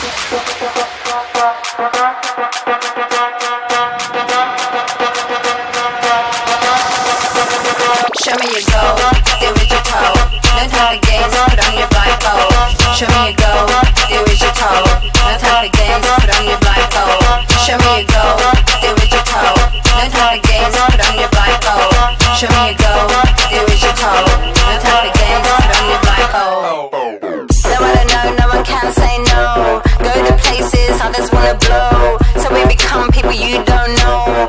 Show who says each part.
Speaker 1: Show me your go, do it your toe. No time for games, put on your blindfold. Show me your go, do it your toe. No time for games, put on your blindfold. Show me your go, do it your toe. No time for games, put on your blindfold. Show me your go, do it your toe. No time for games, put on your blindfold. No one to know, no one can say no. Go to places others wanna blow, so we become people you don't know.